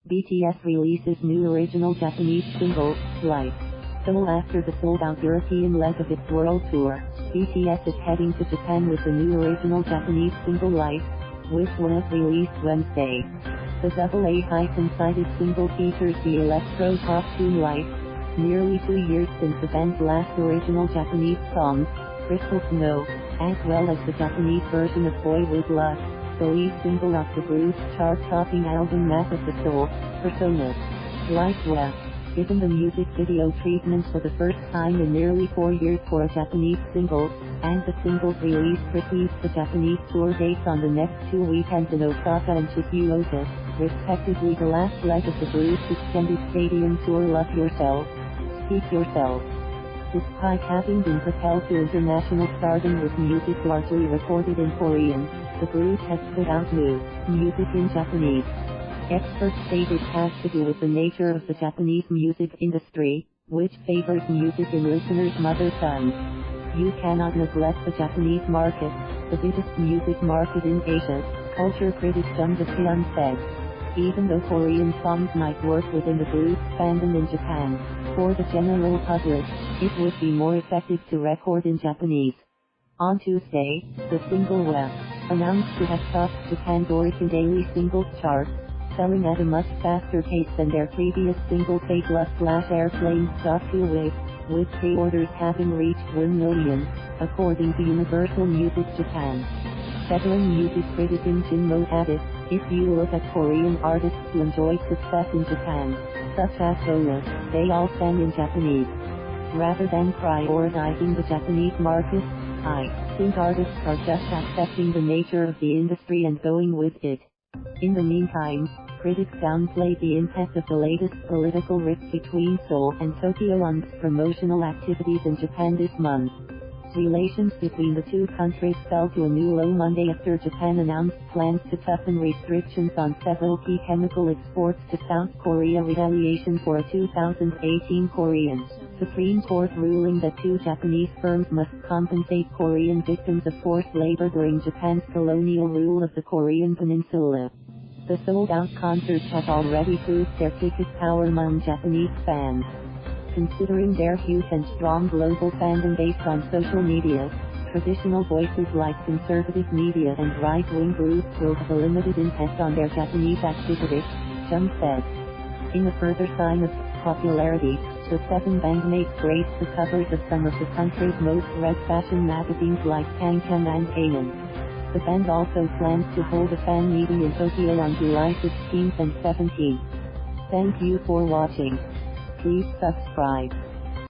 BTS releases new original Japanese single, Life. So after the sold-out European leg of its world tour, BTS is heading to Japan with the new original Japanese single Life, which was released Wednesday. The AA hyphen-sided single features the electro-pop tune Life, nearly 2 years since the band's last original Japanese song, Crystal Snow, as well as the Japanese version of Boy With Luck, the lead single of the group's chart-topping album Map of the Soul, Personas. Life was given the music video treatment for the first time in nearly 4 years for a Japanese single, and the single's release precedes the Japanese tour dates on the next 2 weekends in Osaka and Shizuoka, respectively. The last leg of the group's extended stadium tour Love Yourself, Speak Yourself. Despite having been propelled to international stardom with music largely recorded in Korean, the group has put out new music in Japanese. Experts say this has to do with the nature of the Japanese music industry, which favors music in listeners' mother tongues. You cannot neglect the Japanese market, the biggest music market in Asia, culture critic Jung Jae-hyun said. Even though Korean songs might work within the group's fandom in Japan, for the general public, it would be more effective to record in Japanese. On Tuesday, the single was announced to have topped Japan's Oricon Daily Singles chart, selling at a much faster pace than their previous single Fake Love/Airplane Stock 2 with pre-orders having reached 1 million, according to Universal Music Japan. Veteran music critic Im Jin-mo added, "If you look at Korean artists who enjoyed success in Japan, such as Sola, they all sang in Japanese. Rather than prioritizing the Japanese market, I think artists are just accepting the nature of the industry and going with it." In the meantime, critics downplayed the impact of the latest political rift between Seoul and Tokyo on promotional activities in Japan this month. Relations between the two countries fell to a new low Monday after Japan announced plans to toughen restrictions on several key chemical exports to South Korea, retaliation for a 2018 Korean Supreme Court ruling that 2 Japanese firms must compensate Korean victims of forced labor during Japan's colonial rule of the Korean Peninsula. The sold-out concerts have already proved their ticket power among Japanese fans. Considering their huge and strong global fandom based on social media, traditional voices like conservative media and right-wing groups will have a limited impact on their Japanese activities, Jung said. In a further sign of popularity, the 7 bandmates graced the covers of some of the country's most read fashion magazines like Kangkang and Aeon. The band also plans to hold a fan meeting in Tokyo on July 16th and 17th. Thank you for watching. Please subscribe.